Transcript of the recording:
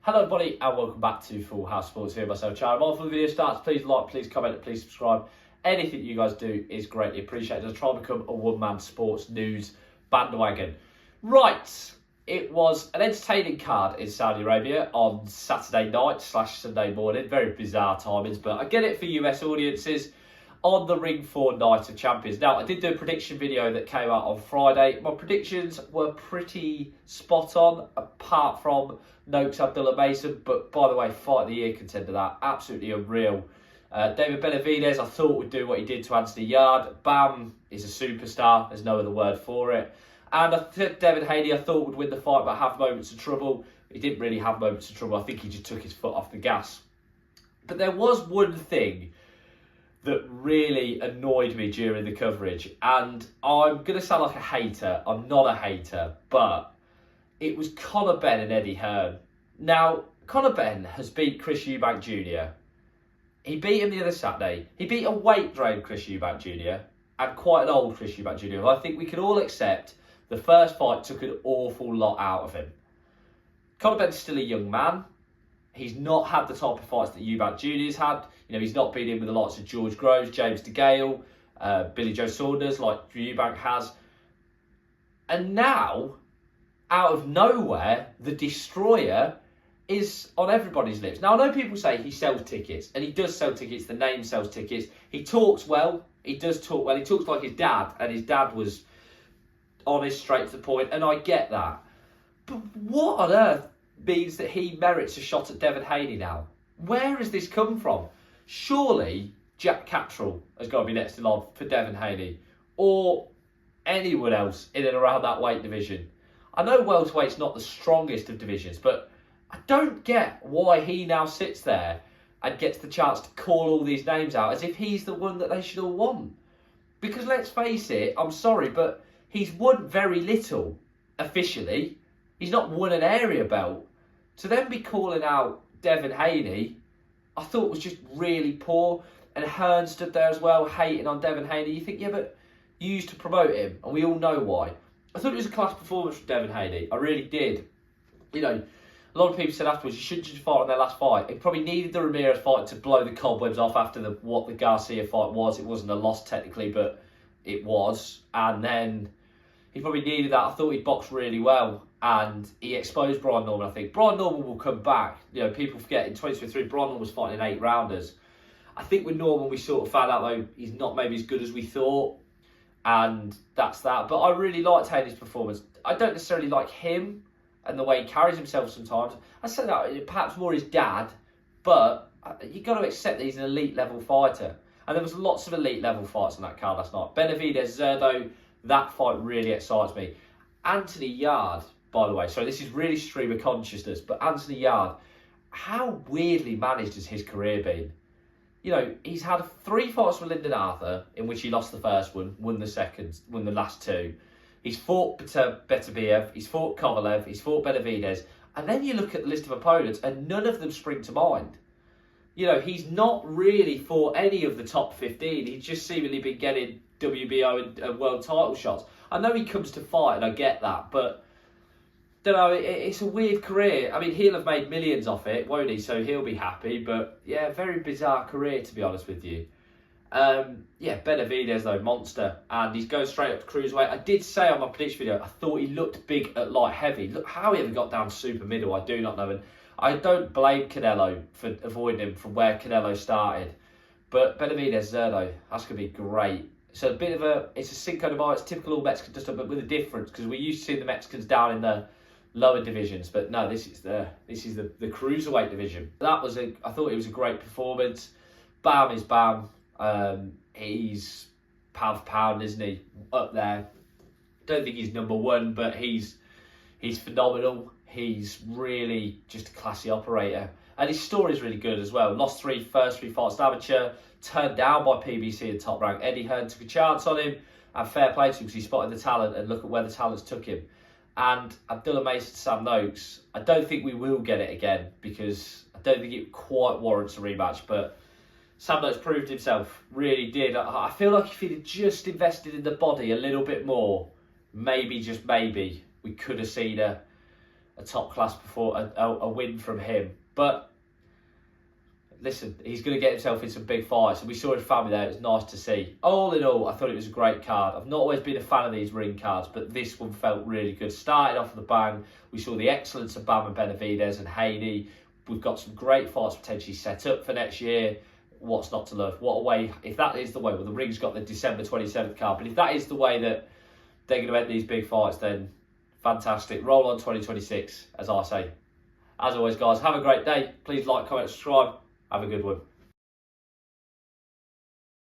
Hello everybody and welcome back to Full House Sports here myself, Charlie. Before the video starts, please like, please comment, please subscribe. Anything you guys do is greatly appreciated. I'll try and become a one-man sports news bandwagon. Right, it was an entertaining card in Saudi Arabia on Saturday night / Sunday morning. Very bizarre timings, but I get it for US audiences. On the Ring 4 Night of Champions. Now, I did do a prediction video that came out on Friday. My predictions were pretty spot on, apart from Noakes Abdullah Mason. But by the way, fight of the year contender that. Absolutely unreal. David Benavidez, I thought would do what he did to Anthony Yard. Bam is a superstar. There's no other word for it. And Devin Haney, I thought would win the fight, but have moments of trouble. He didn't really have moments of trouble. I think he just took his foot off the gas. But there was one thing that really annoyed me during the coverage, and I'm going to sound like a hater. I'm not a hater, but it was Conor Benn and Eddie Hearn. Now, Conor Benn has beat Chris Eubank Jr. He beat him the other Saturday. He beat a weight-drained Chris Eubank Jr. and quite an old Chris Eubank Jr. I think we can all accept the first fight took an awful lot out of him. Conor Benn's still a young man. He's not had the type of fights that Eubank Jr.'s had. You know, he's not been in with the likes of George Groves, James DeGale, Billy Joe Saunders like Eubank has. And now, out of nowhere, the Destroyer is on everybody's lips. Now, I know people say he sells tickets, and he does sell tickets. The name sells tickets. He talks well. He does talk well. He talks like his dad, and his dad was honest, straight to the point, and I get that. But what on earth means that he merits a shot at Devin Haney now? Where has this come from? Surely Jack Cattrall has got to be next in line for Devin Haney, or anyone else in and around that weight division. I know welterweight's not the strongest of divisions, but I don't get why he now sits there and gets the chance to call all these names out as if he's the one that they should all want. Because let's face it, I'm sorry, but he's won very little officially. He's not won an area belt. To then be calling out Devin Haney, I thought was just really poor. And Hearn stood there as well, hating on Devin Haney. You think, yeah, but you used to promote him, and we all know why. I thought it was a class performance from Devin Haney. I really did. You know, a lot of people said afterwards, you shouldn't just fight on their last fight. It probably needed the Ramirez fight to blow the cobwebs off after what the Garcia fight was. It wasn't a loss technically, but it was. And then he probably needed that. I thought he boxed really well. And he exposed Brian Norman, I think. Brian Norman will come back. You know, people forget in 2023, Brian Norman was fighting in 8-rounders. I think with Norman, we sort of found out, though, he's not maybe as good as we thought. And that's that. But I really liked Haney's performance. I don't necessarily like him and the way he carries himself sometimes. I said that perhaps more his dad. But you've got to accept that he's an elite-level fighter. And there was lots of elite-level fights on that card last night. Benavidez, Zerdo, that fight really excites me. Anthony Yard, by the way, so this is really stream of consciousness, but Anthony Yard, how weirdly managed has his career been? You know, he's had 3 fights with Lyndon Arthur, in which he lost the first one, won the second, won the last 2. He's fought Beterbiev, he's fought Kovalev, he's fought Benavidez, and then you look at the list of opponents, and none of them spring to mind. You know, he's not really fought any of the top 15. He's just seemingly been getting WBO and world title shots. I know he comes to fight, and I get that, but don't know, it's a weird career. I mean, he'll have made millions off it, won't he? So he'll be happy. But yeah, very bizarre career, to be honest with you. Yeah, Benavidez, though, monster. And he's going straight up to cruiserweight. I did say on my prediction video, I thought he looked big at light heavy. Look how he ever got down to super middle, I do not know. And I don't blame Canelo for avoiding him from where Canelo started. But Benavidez, Zerdo, that's going to be great. So a bit of it's a Cinco de Mayo, it's typical all Mexican stuff, but with a difference, because we used to see the Mexicans down in the lower divisions, but no, this is the cruiserweight division. I thought it was a great performance. Bam is Bam. He's pound for pound, isn't he? Up there. Don't think he's number 1, but he's phenomenal. He's really just a classy operator. And his story's really good as well. Lost first three fights amateur, turned down by PBC and Top Rank. Eddie Hearn took a chance on him, and fair play to him because he spotted the talent, and look at where the talents took him. And Abdullah Mason, Sam Noakes, I don't think we will get it again because I don't think it quite warrants a rematch. But Sam Noakes proved himself, really did. I feel like if he'd have just invested in the body a little bit more, maybe, just maybe, we could have seen a top class a win from him. But listen, he's going to get himself in some big fights, and we saw his family there. It was nice to see. All in all, I thought it was a great card. I've not always been a fan of these ring cards, but this one felt really good. Started off with a bang. We saw the excellence of Benn and Benavidez and Haney. We've got some great fights potentially set up for next year. What's not to love? What a way, if that is the way, well, the ring's got the December 27th card, but if that is the way that they're going to end these big fights, then fantastic. Roll on 2026, as I say. As always, guys, have a great day. Please like, comment, subscribe. Have a good one.